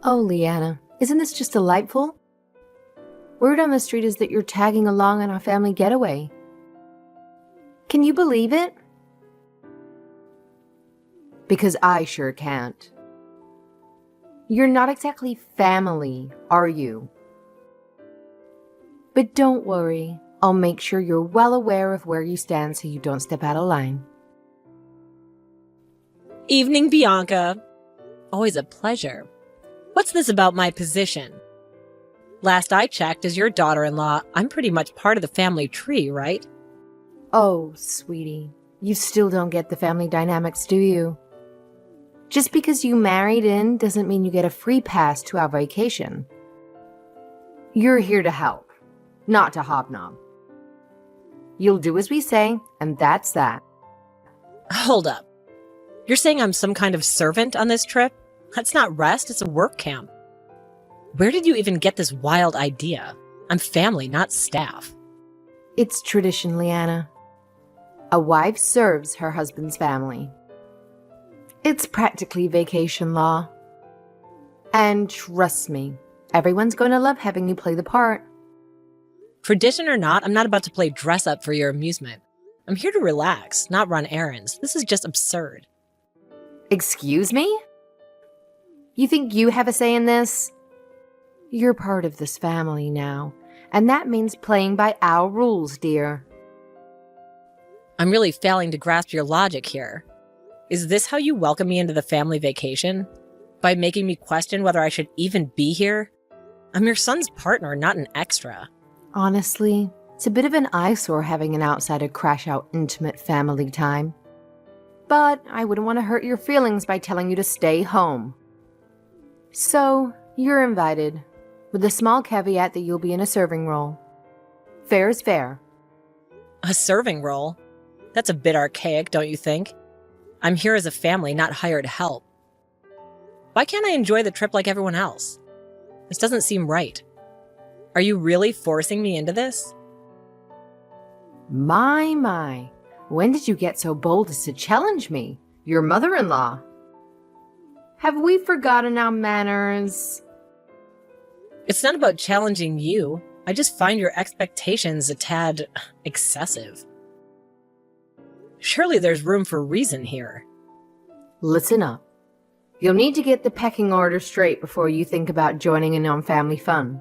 Oh, Leanna, isn't this just delightful? Word on the street is that you're tagging along on our family getaway. Can you believe it? Because I sure can't. You're not exactly family, are you? But don't worry, I'll make sure you're well aware of where you stand so you don't step out of line. Evening, Bianca. Always a pleasure. What's this about my position? Last I checked, as your daughter-in-law, I'm pretty much part of the family tree, right? Oh, sweetie, you still don't get the family dynamics, do you? Just because you married in doesn't mean you get a free pass to our vacation. You're here to help, not to hobnob. You'll do as we say, and that's that. Hold up. You're saying I'm some kind of servant on this trip? That's not rest, it's a work camp. Where did you even get this wild idea? I'm family, not staff. It's tradition, Leanna. A wife serves her husband's family. It's practically vacation law. And trust me, everyone's going to love having you play the part. Tradition or not, I'm not about to play dress up for your amusement. I'm here to relax, not run errands. This is just absurd. Excuse me? You think you have a say in this? You're part of this family now, and that means playing by our rules, dear. I'm really failing to grasp your logic here. Is this how you welcome me into the family vacation? By making me question whether I should even be here? I'm your son's partner, not an extra. Honestly, it's a bit of an eyesore having an outsider crash out intimate family time. But I wouldn't want to hurt your feelings by telling you to stay home. So, you're invited, with the small caveat that you'll be in a serving role. Fair is fair. A serving role? That's a bit archaic, don't you think? I'm here as a family, not hired help. Why can't I enjoy the trip like everyone else? This doesn't seem right. Are you really forcing me into this? My. When did you get so bold as to challenge me, your mother-in-law? Have we forgotten our manners? It's not about challenging you. I just find your expectations a tad excessive. Surely there's room for reason here. Listen up. You'll need to get the pecking order straight before you think about joining in on family fun.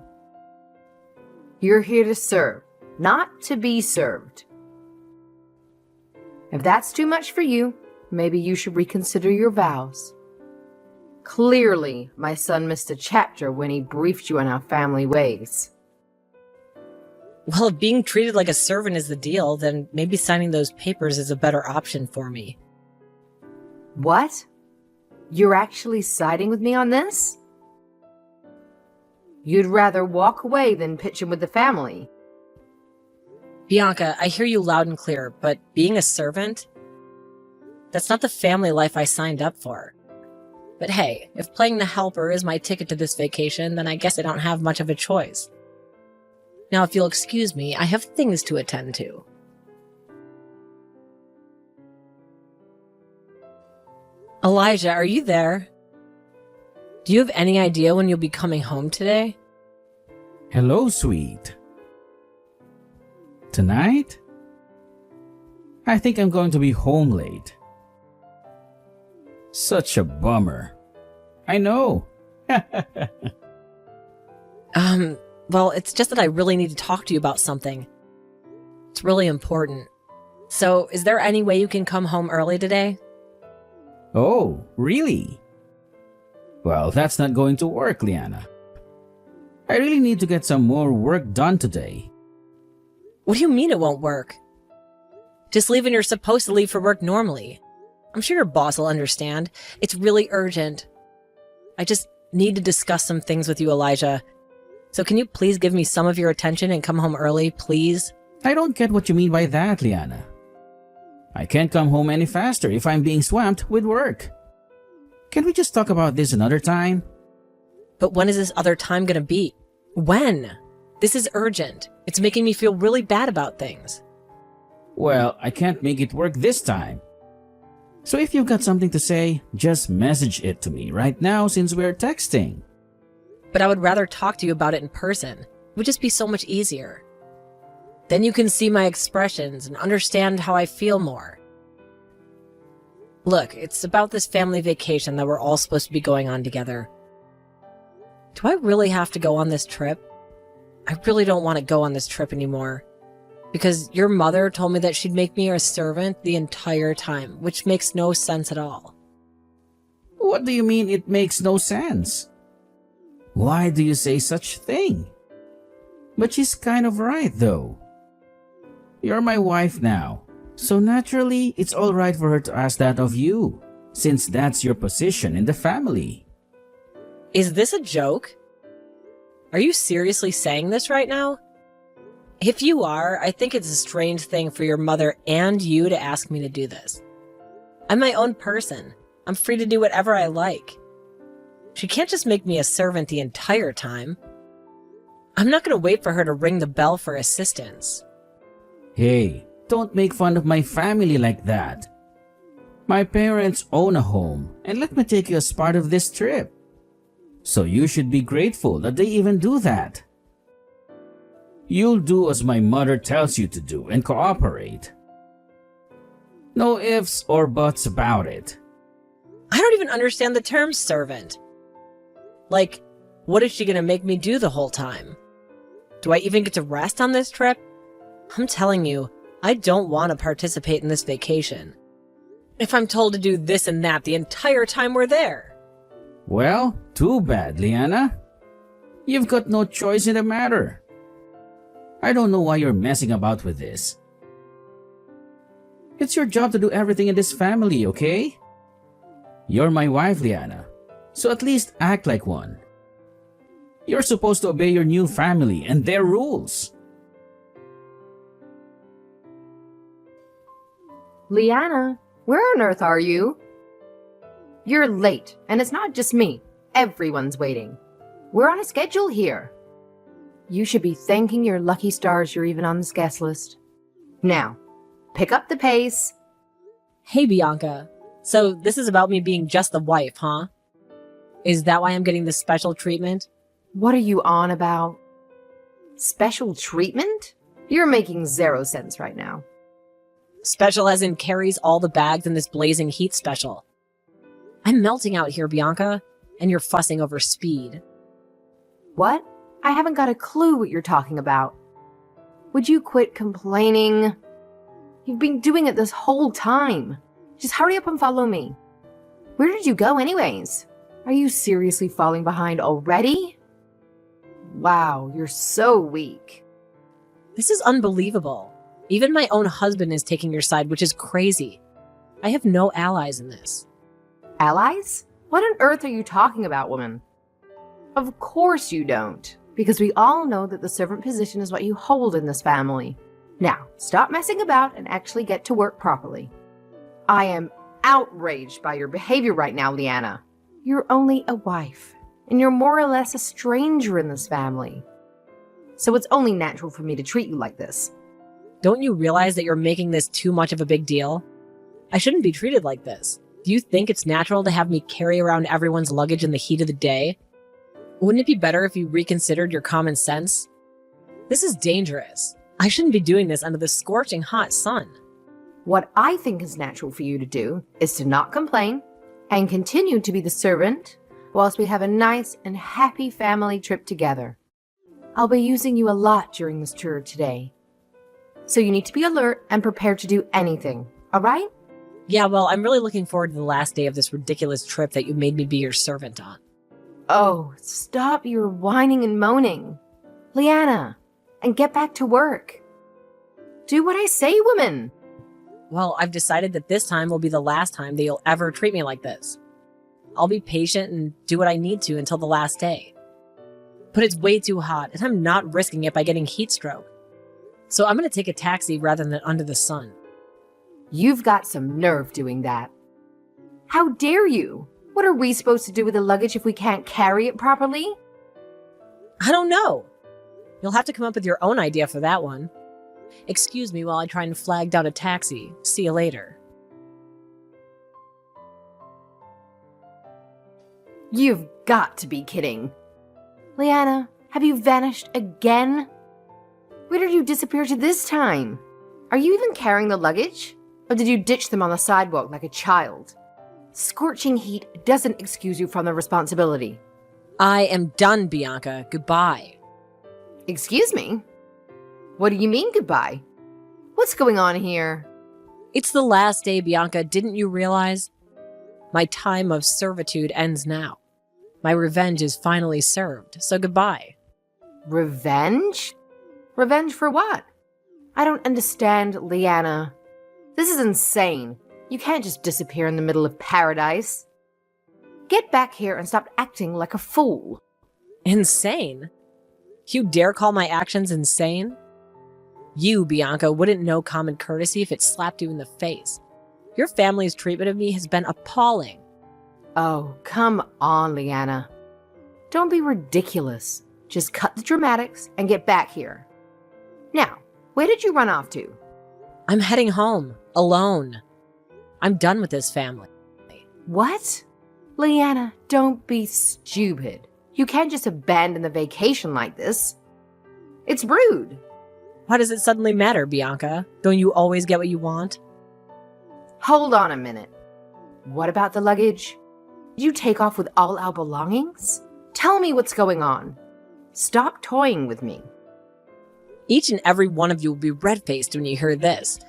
You're here to serve, not to be served. If that's too much for you, maybe you should reconsider your vows. Clearly, my son missed a chapter when he briefed you on our family ways. Well, if being treated like a servant is the deal, then maybe signing those papers is a better option for me. What? You're actually siding with me on this? You'd rather walk away than pitch in with the family. Bianca, I hear you loud and clear, but being a servant? That's not the family life I signed up for. But hey, if playing the helper is my ticket to this vacation, then I guess I don't have much of a choice. Now, if you'll excuse me, I have things to attend to. Elijah, are you there? Do you have any idea when you'll be coming home today? Hello, sweet. Tonight? I think I'm going to be home late. Such a bummer. I know. Well, it's just that I really need to talk to you about something. It's really important. So, is there any way you can come home early today? Oh, really? Well, that's not going to work, Liana. I really need to get some more work done today. What do you mean it won't work? Just leave when you're supposed to leave for work normally. I'm sure your boss will understand. It's really urgent. I just need to discuss some things with you, Elijah. So can you please give me some of your attention and come home early, please? I don't get what you mean by that, Liana. I can't come home any faster if I'm being swamped with work. Can we just talk about this another time? But when is this other time gonna be? When? This is urgent. It's making me feel really bad about things. Well, I can't make it work this time. So if you've got something to say, just message it to me right now since we're texting. but I would rather talk to you about it in person. It would just be so much easier. Then you can see my expressions and understand how I feel more. Look, it's about this family vacation that we're all supposed to be going on together. Do I really have to go on this trip? I really don't want to go on this trip anymore. Because your mother told me that she'd make me her servant the entire time, which makes no sense at all. What do you mean it makes no sense? Why do you say such thing? But she's kind of right though. You're my wife now, so naturally it's alright for her to ask that of you, since that's your position in the family. Is this a joke? Are you seriously saying this right now? If you are, I think it's a strange thing for your mother and you to ask me to do this. I'm my own person. I'm free to do whatever I like. She can't just make me a servant the entire time. I'm not going to wait for her to ring the bell for assistance. Hey, don't make fun of my family like that. My parents own a home and let me take you as part of this trip. So you should be grateful that they even do that. You'll do as my mother tells you to do and cooperate. No ifs or buts about it. I don't even understand the term servant. Like, what is she going to make me do the whole time? Do I even get to rest on this trip? I'm telling you, I don't want to participate in this vacation. If I'm told to do this and that the entire time we're there. Well, too bad, Liana. You've got no choice in the matter. I don't know why you're messing about with this. It's your job to do everything in this family, okay? You're my wife, Liana, so at least act like one. You're supposed to obey your new family and their rules. Liana, where on earth are you? You're late, and it's not just me. Everyone's waiting. We're on a schedule here. You should be thanking your lucky stars you're even on this guest list. Now, pick up the pace. Hey, Bianca. So this is about me being just the wife, huh? Is that why I'm getting this special treatment? What are you on about? Special treatment? You're making zero sense right now. Special as in carries all the bags in this blazing heat special. I'm melting out here, Bianca, and you're fussing over speed. What? I haven't got a clue what you're talking about. Would you quit complaining? You've been doing it this whole time. Just hurry up and follow me. Where did you go anyways? Are you seriously falling behind already? Wow, you're so weak. This is unbelievable. Even my own husband is taking your side, which is crazy. I have no allies in this. Allies? What on earth are you talking about, woman? Of course you don't, because we all know that the servant position is what you hold in this family. Now, stop messing about and actually get to work properly. I am outraged by your behavior right now, Liana. You're only a wife, and you're more or less a stranger in this family. So it's only natural for me to treat you like this. Don't you realize that you're making this too much of a big deal? I shouldn't be treated like this. Do you think it's natural to have me carry around everyone's luggage in the heat of the day? Wouldn't it be better if you reconsidered your common sense? This is dangerous. I shouldn't be doing this under the scorching hot sun. What I think is natural for you to do is to not complain and continue to be the servant whilst we have a nice and happy family trip together. I'll be using you a lot during this tour today. So you need to be alert and prepared to do anything, all right? Yeah, well, I'm really looking forward to the last day of this ridiculous trip that you made me be your servant on. Oh, stop your whining and moaning. Liana, and get back to work. Do what I say, woman. Well, I've decided that this time will be the last time that you'll ever treat me like this. I'll be patient and do what I need to until the last day. But it's way too hot, and I'm not risking it by getting heat stroke. So I'm going to take a taxi rather than under the sun. You've got some nerve doing that. How dare you? What are we supposed to do with the luggage if we can't carry it properly? I don't know. You'll have to come up with your own idea for that one. Excuse me while I try and flag down a taxi. See you later. You've got to be kidding. Leanna, have you vanished again? Where did you disappear to this time? Are you even carrying the luggage? Or did you ditch them on the sidewalk like a child? Scorching heat doesn't excuse you from the responsibility. I am done, Bianca. Goodbye. Excuse me? What do you mean goodbye? What's going on here? It's the last day, Bianca. Didn't you realize? My time of servitude ends now. My revenge is finally served, so goodbye. Revenge? Revenge for what? I don't understand, Leanna. This is insane. You can't just disappear in the middle of paradise. Get back here and stop acting like a fool. Insane? You dare call my actions insane? You, Bianca, wouldn't know common courtesy if it slapped you in the face. Your family's treatment of me has been appalling. Oh, come on, Leanna. Don't be ridiculous. Just cut the dramatics and get back here. Now, where did you run off to? I'm heading home, alone. I'm done with this family. What? Leanna, don't be stupid. You can't just abandon the vacation like this. It's rude. Why does it suddenly matter, Bianca? Don't you always get what you want? Hold on a minute. What about the luggage? Did you take off with all our belongings? Tell me what's going on. Stop toying with me. Each and every one of you will be red-faced when you hear this.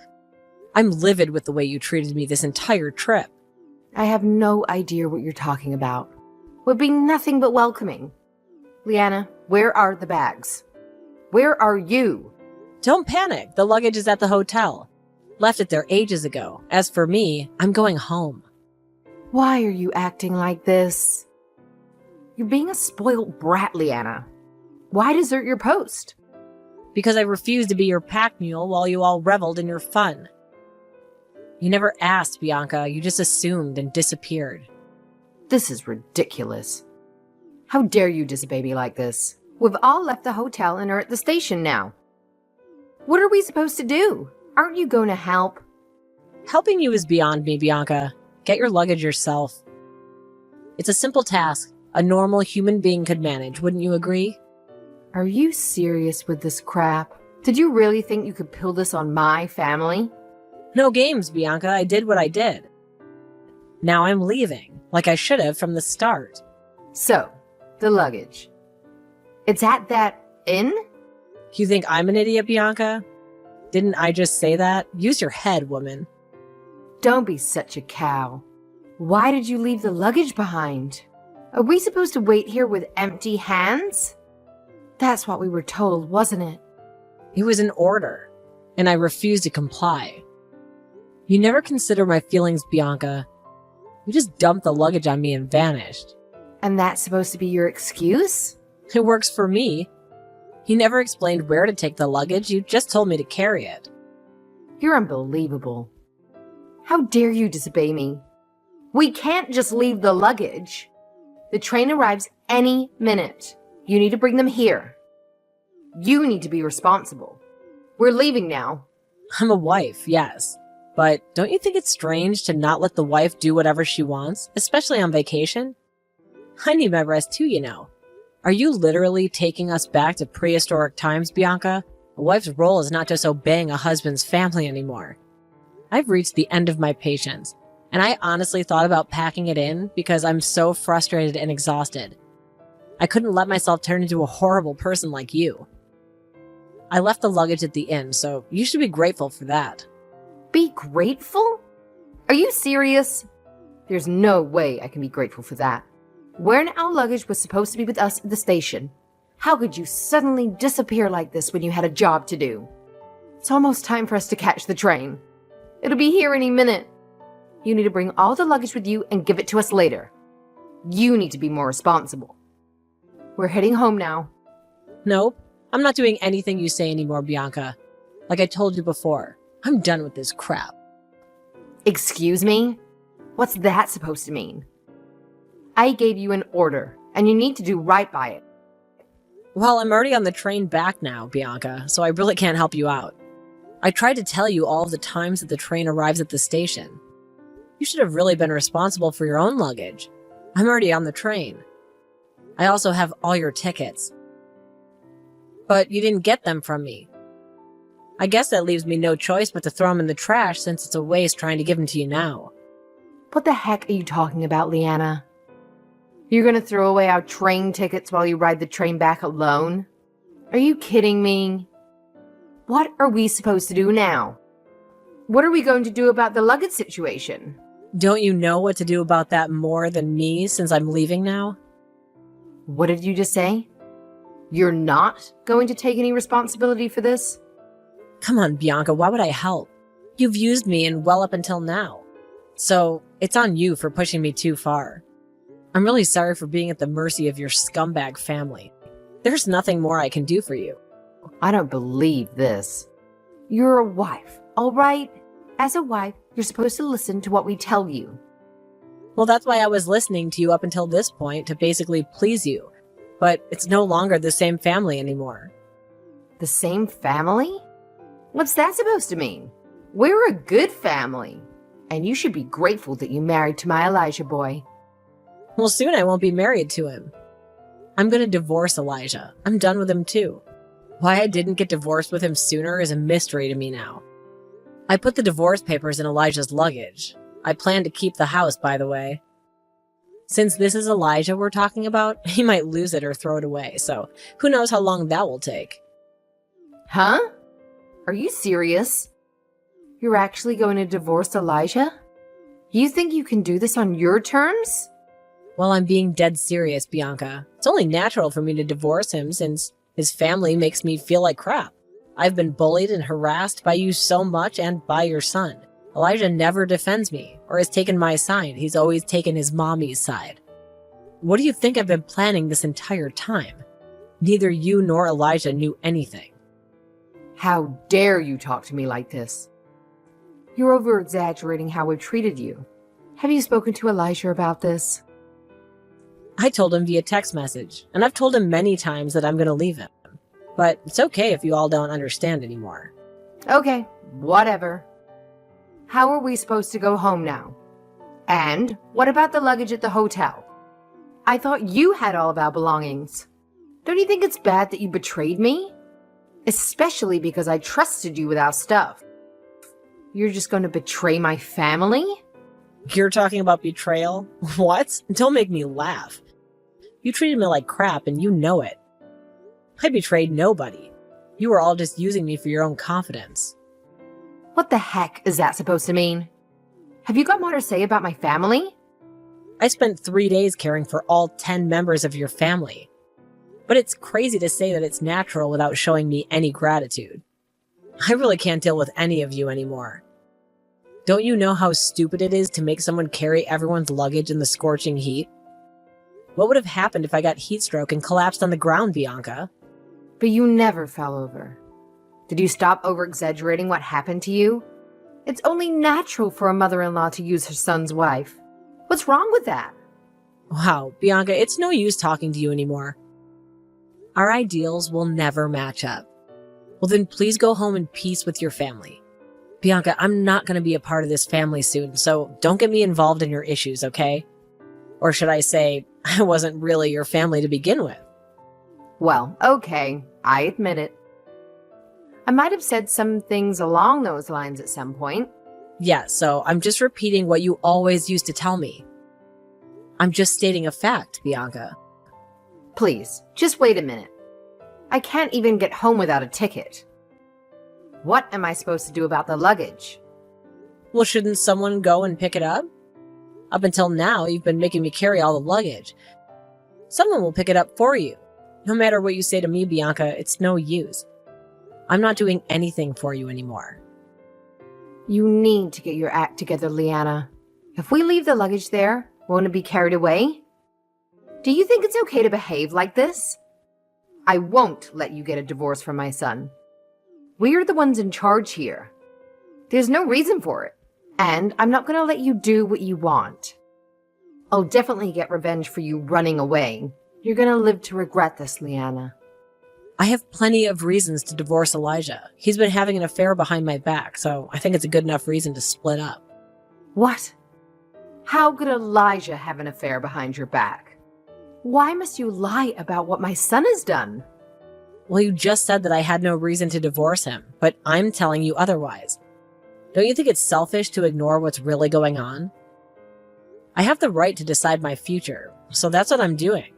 I'm livid with the way you treated me this entire trip. I have no idea what you're talking about. We're being nothing but welcoming. Leanna, where are the bags? Where are you? Don't panic. The luggage is at the hotel. Left it there ages ago. As for me, I'm going home. Why are you acting like this? You're being a spoiled brat, Leanna. Why desert your post? Because I refused to be your pack mule while you all reveled in your fun. You never asked, Bianca. You just assumed and disappeared. This is ridiculous. How dare you disobey me like this? We've all left the hotel and are at the station now. What are we supposed to do? Aren't you going to help? Helping you is beyond me, Bianca. Get your luggage yourself. It's a simple task a normal human being could manage, wouldn't you agree? Are you serious with this crap? Did you really think you could pull this on my family? No games, Bianca. I did what I did. Now I'm leaving, like I should have from the start. So, the luggage. It's at that inn? You think I'm an idiot, Bianca? Didn't I just say that? Use your head, woman. Don't be such a cow. Why did you leave the luggage behind? Are we supposed to wait here with empty hands? That's what we were told, wasn't it? It was an order, and I refused to comply. You never consider my feelings, Bianca. You just dumped the luggage on me and vanished. And that's supposed to be your excuse? It works for me. You never explained where to take the luggage, you just told me to carry it. You're unbelievable. How dare you disobey me? We can't just leave the luggage. The train arrives any minute. You need to bring them here. You need to be responsible. We're leaving now. I'm a wife, yes. But don't you think it's strange to not let the wife do whatever she wants, especially on vacation? I need my rest too, you know. Are you literally taking us back to prehistoric times, Bianca? A wife's role is not just obeying a husband's family anymore. I've reached the end of my patience, and I honestly thought about packing it in because I'm so frustrated and exhausted. I couldn't let myself turn into a horrible person like you. I left the luggage at the inn, so you should be grateful for that. Be grateful? Are you serious? There's no way I can be grateful for that. When our luggage was supposed to be with us at the station, how could you suddenly disappear like this when you had a job to do? It's almost time for us to catch the train. It'll be here any minute. You need to bring all the luggage with you and give it to us later. You need to be more responsible. We're heading home now. Nope, I'm not doing anything you say anymore, Bianca. Like I told you before, I'm done with this crap. Excuse me? What's that supposed to mean? I gave you an order, and you need to do right by it. Well, I'm already on the train back now, Bianca, so I really can't help you out. I tried to tell you all of the times that the train arrives at the station. You should have really been responsible for your own luggage. I'm already on the train. I also have all your tickets. But you didn't get them from me. I guess that leaves me no choice but to throw them in the trash since it's a waste trying to give them to you now. What the heck are you talking about, Leanna? You're gonna throw away our train tickets while you ride the train back alone? Are you kidding me? What are we supposed to do now? What are we going to do about the luggage situation? Don't you know what to do about that more than me since I'm leaving now? What did you just say? You're not going to take any responsibility for this? Come on, Bianca, why would I help? You've used me and well up until now. So, it's on you for pushing me too far. I'm really sorry for being at the mercy of your scumbag family. There's nothing more I can do for you. I don't believe this. You're a wife, all right? As a wife, you're supposed to listen to what we tell you. Well, that's why I was listening to you up until this point, to basically please you. But it's no longer the same family anymore. The same family? What's that supposed to mean? We're a good family, and you should be grateful that you married to my Elijah boy. Well, soon I won't be married to him. I'm gonna divorce Elijah. I'm done with him too. Why I didn't get divorced with him sooner is a mystery to me now. I put the divorce papers in Elijah's luggage. I plan to keep the house, by the way. Since this is Elijah we're talking about, he might lose it or throw it away, so who knows how long that will take. Huh? Are you serious? You're actually going to divorce Elijah? You think you can do this on your terms? Well, I'm being dead serious, Bianca. It's only natural for me to divorce him since his family makes me feel like crap. I've been bullied and harassed by you so much and by your son. Elijah never defends me or has taken my side. He's always taken his mommy's side. What do you think I've been planning this entire time? Neither you nor Elijah knew anything. How dare you talk to me like this? You're over-exaggerating how we've treated you. Have you spoken to Elijah about this? I told him via text message, and I've told him many times that I'm going to leave him. But it's okay if you all don't understand anymore. Okay, whatever. How are we supposed to go home now? And what about the luggage at the hotel? I thought you had all of our belongings. Don't you think it's bad that you betrayed me? Especially because I trusted you with our stuff. You're just going to betray my family? You're talking about betrayal? What? Don't make me laugh. You treated me like crap and you know it. I betrayed nobody. You were all just using me for your own confidence. What the heck is that supposed to mean? Have you got more to say about my family? I spent 3 days caring for all 10 members of your family. But it's crazy to say that it's natural without showing me any gratitude. I really can't deal with any of you anymore. Don't you know how stupid it is to make someone carry everyone's luggage in the scorching heat? What would have happened if I got heat stroke and collapsed on the ground, Bianca? But you never fell over. Did you stop over-exaggerating what happened to you? It's only natural for a mother-in-law to use her son's wife. What's wrong with that? Wow, Bianca, it's no use talking to you anymore. Our ideals will never match up. Well then please go home in peace with your family. Bianca, I'm not going to be a part of this family soon, so don't get me involved in your issues, okay? Or should I say, I wasn't really your family to begin with. Well, okay, I admit it. I might have said some things along those lines at some point. Yeah, so I'm just repeating what you always used to tell me. I'm just stating a fact, Bianca. Please, just wait a minute. I can't even get home without a ticket. What am I supposed to do about the luggage? Well, shouldn't someone go and pick it up? Up until now, you've been making me carry all the luggage. Someone will pick it up for you. No matter what you say to me, Bianca, it's no use. I'm not doing anything for you anymore. You need to get your act together, Leanna. If we leave the luggage there, won't it be carried away? Do you think it's okay to behave like this? I won't let you get a divorce from my son. We are the ones in charge here. There's no reason for it. And I'm not going to let you do what you want. I'll definitely get revenge for you running away. You're going to live to regret this, Leanna. I have plenty of reasons to divorce Elijah. He's been having an affair behind my back, so I think it's a good enough reason to split up. What? How could Elijah have an affair behind your back? Why must you lie about what my son has done? Well, you just said that I had no reason to divorce him, but I'm telling you otherwise. Don't you think it's selfish to ignore what's really going on? I have the right to decide my future, so that's what I'm doing.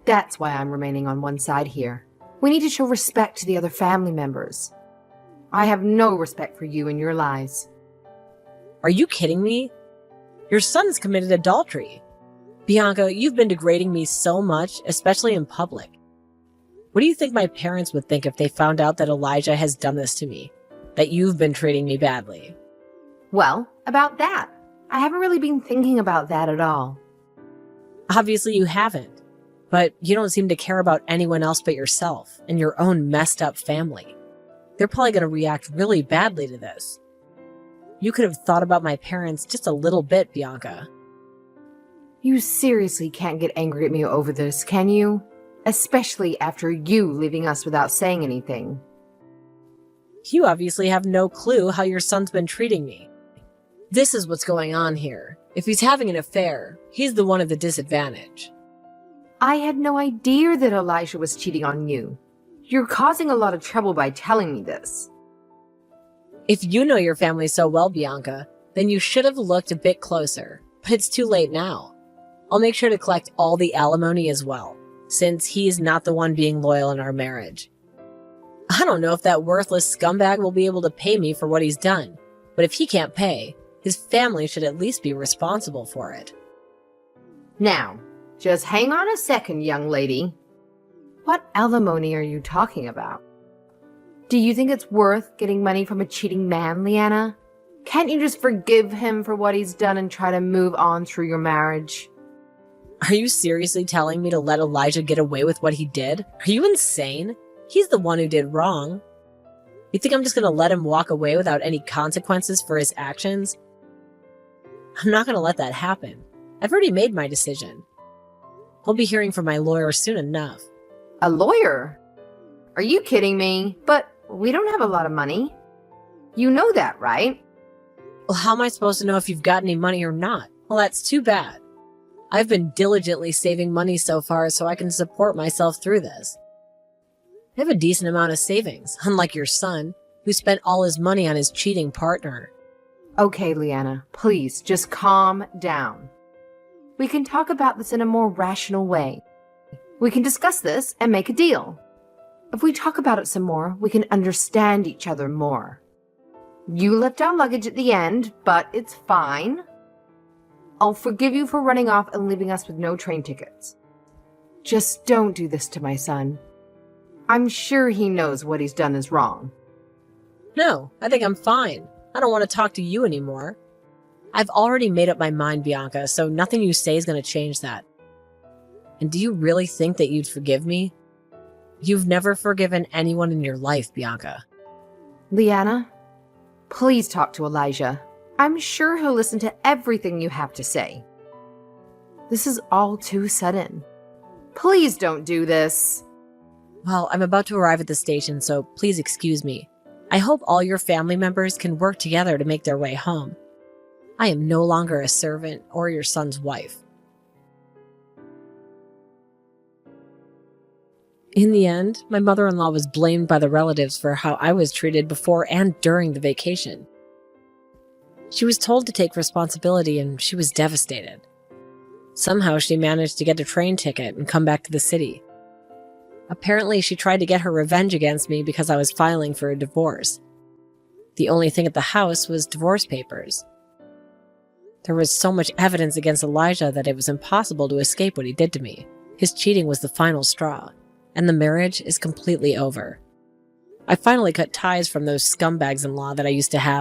That's why I'm remaining on one side here. We need to show respect to the other family members. I have no respect for you and your lies. Are you kidding me? Your son's committed adultery. Bianca, you've been degrading me so much, especially in public. What do you think my parents would think if they found out that Elijah has done this to me? That you've been treating me badly? Well, about that. I haven't really been thinking about that at all. Obviously you haven't, but you don't seem to care about anyone else but yourself and your own messed up family. They're probably going to react really badly to this. You could have thought about my parents just a little bit, Bianca. You seriously can't get angry at me over this, can you? Especially after you leaving us without saying anything. You obviously have no clue how your son's been treating me. This is what's going on here. If he's having an affair, he's the one at the disadvantage. I had no idea that Elijah was cheating on you. You're causing a lot of trouble by telling me this. If you know your family so well, Bianca, then you should have looked a bit closer. But it's too late now. I'll make sure to collect all the alimony as well, since he's not the one being loyal in our marriage. I don't know if that worthless scumbag will be able to pay me for what he's done, but if he can't pay, his family should at least be responsible for it. Now, just hang on a second, young lady. What alimony are you talking about? Do you think it's worth getting money from a cheating man, Leanna? Can't you just forgive him for what he's done and try to move on through your marriage? Are you seriously telling me to let Elijah get away with what he did? Are you insane? He's the one who did wrong. You think I'm just going to let him walk away without any consequences for his actions? I'm not going to let that happen. I've already made my decision. I'll be hearing from my lawyer soon enough. A lawyer? Are you kidding me? But we don't have a lot of money. You know that, right? Well, how am I supposed to know if you've got any money or not? Well, that's too bad. I've been diligently saving money so far so I can support myself through this. I have a decent amount of savings, unlike your son, who spent all his money on his cheating partner. Okay, Leanna, please, just calm down. We can talk about this in a more rational way. We can discuss this and make a deal. If we talk about it some more, we can understand each other more. You left our luggage at the end, but it's fine. I'll forgive you for running off and leaving us with no train tickets. Just don't do this to my son. I'm sure he knows what he's done is wrong. No, I think I'm fine. I don't want to talk to you anymore. I've already made up my mind, Bianca, so nothing you say is going to change that. And do you really think that you'd forgive me? You've never forgiven anyone in your life, Bianca. Leanna, please talk to Elijah. I'm sure he'll listen to everything you have to say. This is all too sudden. Please don't do this. Well, I'm about to arrive at the station, so please excuse me. I hope all your family members can work together to make their way home. I am no longer a servant or your son's wife. In the end, my mother-in-law was blamed by the relatives for how I was treated before and during the vacation. She was told to take responsibility and she was devastated. Somehow she managed to get a train ticket and come back to the city. Apparently she tried to get her revenge against me because I was filing for a divorce. The only thing at the house was divorce papers. There was so much evidence against Elijah that it was impossible to escape what he did to me. His cheating was the final straw, and the marriage is completely over. I finally cut ties from those scumbags-in-law that I used to have.